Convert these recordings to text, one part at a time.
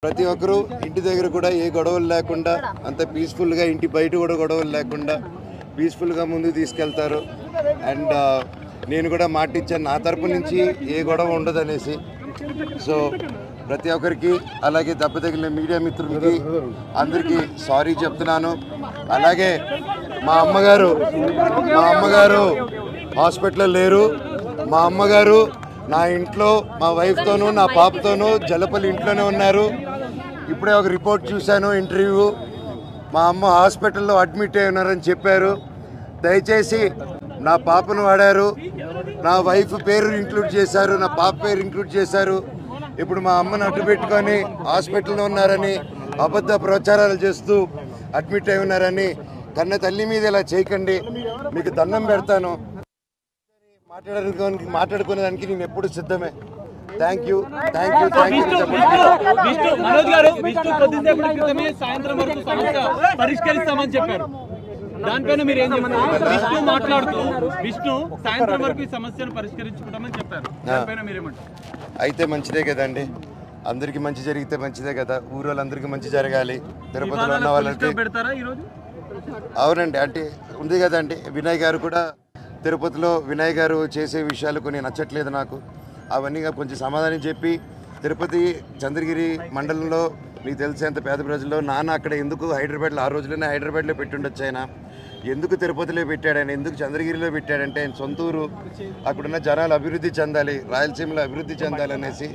ప్రతి ఒక్కరూ ఇంటి దగ్గర కూడా ఏ గొడవలు లేకుండా అంత పీస్ఫుల్గా ఇంటి బయట కూడా గొడవలు లేకుండా పీస్ఫుల్గా ముందుకు తీసుకెళ్తారు. అండ్ నేను కూడా మాట ఇచ్చాను నా తరపు నుంచి ఏ గొడవ ఉండదు అనేసి. సో ప్రతి ఒక్కరికి అలాగే దెబ్బ తగిలిన మీడియా మిత్రులకి అందరికీ సారీ చెప్తున్నాను. అలాగే మా అమ్మగారు హాస్పిటల్లో లేరు. మా అమ్మగారు నా ఇంట్లో మా వైఫ్తోనూ నా పాపతోనూ జలపల్లి ఇంట్లోనే ఉన్నారు. ఇప్పుడే ఒక రిపోర్ట్ చూశాను, ఇంటర్వ్యూ. మా అమ్మ హాస్పిటల్లో అడ్మిట్ అయి ఉన్నారని చెప్పారు. దయచేసి నా పాపను వాడారు, నా వైఫ్ పేరు ఇంక్లూడ్ చేశారు, నా పాప పేరు ఇంక్లూడ్ చేశారు. ఇప్పుడు మా అమ్మను అడ్డు పెట్టుకొని హాస్పిటల్లో ఉన్నారని అబద్ధ ప్రచారాలు చేస్తూ అడ్మిట్ అయి ఉన్నారని కన్న తల్లి మీద ఇలా చేయకండి, మీకు దండం పెడతాను. మాట్లాడుకునేదానికి నేను ఎప్పుడు సిద్ధమే. Thank you. మనోజ్ గారు కొద్దిసేపటి క్రితమే సాయంత్రం వరకు సమస్య పరిష్కరిస్తామని చెప్పారు. దానిపైన మీరు ఏం చెప్తారు? విష్ణు మాట్లాడుతూ సాయంత్రం వరకు ఈ సమస్యను పరిష్కరించుకుంటామని చెప్పారు. దానిపైన మీరేమంటారు? అయితే మంచిదే కదండి, అందరికి మంచి జరిగితే మంచిదే కదా. ఊరోళ్ళందరికీ మంచి జరగాలి. తిరుపతిలో ఉన్న వాళ్ళకి పెడతారా ఈరోజు? అవునండి, అంటే ఉంది కదండి. వినయ్ గారు కూడా తిరుపతిలో వినయ్ గారు చేసే విషయాలు కొన్ని నచ్చట్లేదు నాకు. అవన్నీ కొంచెం సమాధానం చెప్పి తిరుపతి చంద్రగిరి మండలంలో మీకు తెలిసేంత పేద ప్రజల్లో నాన్న అక్కడ ఎందుకు హైదరాబాద్లో ఆ రోజుల్లోనే హైదరాబాద్లో పెట్టుండొచ్చు. ఆయన ఎందుకు తిరుపతిలో పెట్టాడు, ఆయన ఎందుకు చంద్రగిరిలో పెట్టాడంటే ఆయన సొంతూరు, అక్కడున్న జనాలు అభివృద్ధి చెందాలి, రాయలసీమలో అభివృద్ధి చెందాలి అనేసి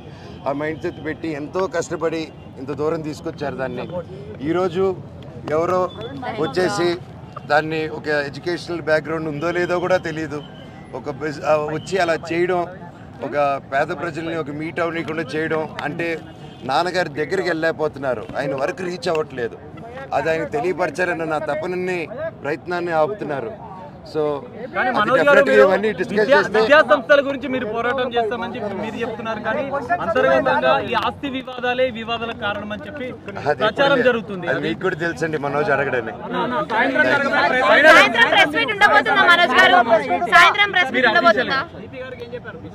ఆ మైండ్ సెట్ పెట్టి ఎంతో కష్టపడి ఇంత దూరం తీసుకొచ్చారు దాన్ని. ఈరోజు ఎవరో వచ్చేసి దాన్ని ఒక ఎడ్యుకేషనల్ బ్యాక్గ్రౌండ్ ఉందో లేదో కూడా తెలియదు, వచ్చి అలా చేయడం, ఒక పేద ప్రజల్ని ఒక మీట్ అవ్వకుండా చేయడం అంటే నాన్నగారి దగ్గరికి వెళ్ళలేకపోతున్నారు, ఆయన వరకు రీచ్ అవ్వట్లేదు. అది ఆయన తెలియపరచారన్న నా తపనని ప్రయత్నాన్ని ఆపుతున్నారు. సో ఇవన్నీ డిస్కస్ చేస్తే విద్యా సంస్థల గురించి మీరు పోరాటం చేస్తామని చెప్పి మీరు చెప్తున్నారు, కానీ అంతర్గతంగా ఈ ఆస్తి వివాదాలకు కారణం అని చెప్పి ప్రచారం జరుగుతుంది. అది మీకు కూడా తెలుసండి, మనోజ్ అడగడని.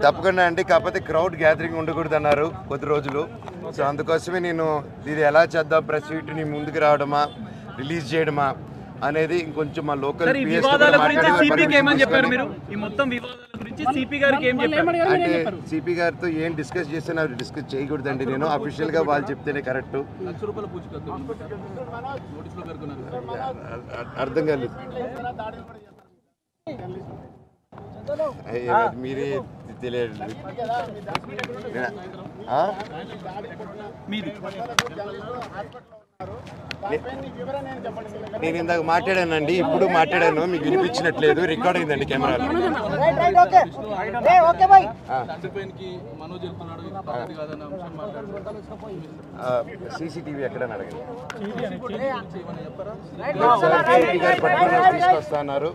తప్పకుండా అండి, కాకపోతే క్రౌడ్ గ్యాదరింగ్ ఉండకూడదు అన్నారు కొద్ది రోజులు. సో అందుకోసమే నేను ఇది ఎలా చేద్దాం, ప్రెస్ మీట్ని ముందుకు రావడమా రిలీజ్ చేయడమా అనేది ఇంకొంచెం మా లోకల్ అంటే సిపి గారితో ఏం డిస్కస్ చేస్తే డిస్కస్ చేయకూడదండి. నేను అఫీషియల్ గా వాళ్ళు చెప్తేనే కరెక్ట్. అర్థం కాలేదు, మీరే తెలియదు. నేను ఇందాక మాట్లాడానండి, ఇప్పుడు మాట్లాడాను, మీకు వినిపించినట్లేదు, రికార్డ్ అయిందండి కెమెరాలో. సీసీటీవీ ఎక్కడని అడగండి. తీసుకొస్తా అన్నారు.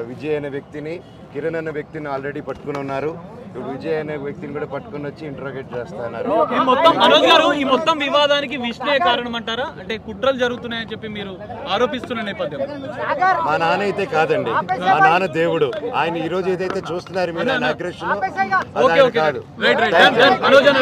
విజయ్ అనే వ్యక్తిని, కిరణ్ అనే వ్యక్తిని ఆల్రెడీ పట్టుకుని ఉన్నారు. ఇప్పుడు విజయ్ అనే వ్యక్తిని కూడా పట్టుకుని వచ్చి ఇంట్రోగేట్ చేస్తున్నారు. ఈ మొత్తం వివాదానికి విష్ణే కారణం అంటారా? అంటే కుట్రలు జరుగుతున్నాయని చెప్పి మీరు ఆరోపిస్తున్న నేపథ్యం. మా నాన్న అయితే కాదండి, మా నాన్న దేవుడు. ఆయన ఈ రోజు ఏదైతే చూస్తున్నారు మీరు ఆయన అగ్రెషన్ కాదు.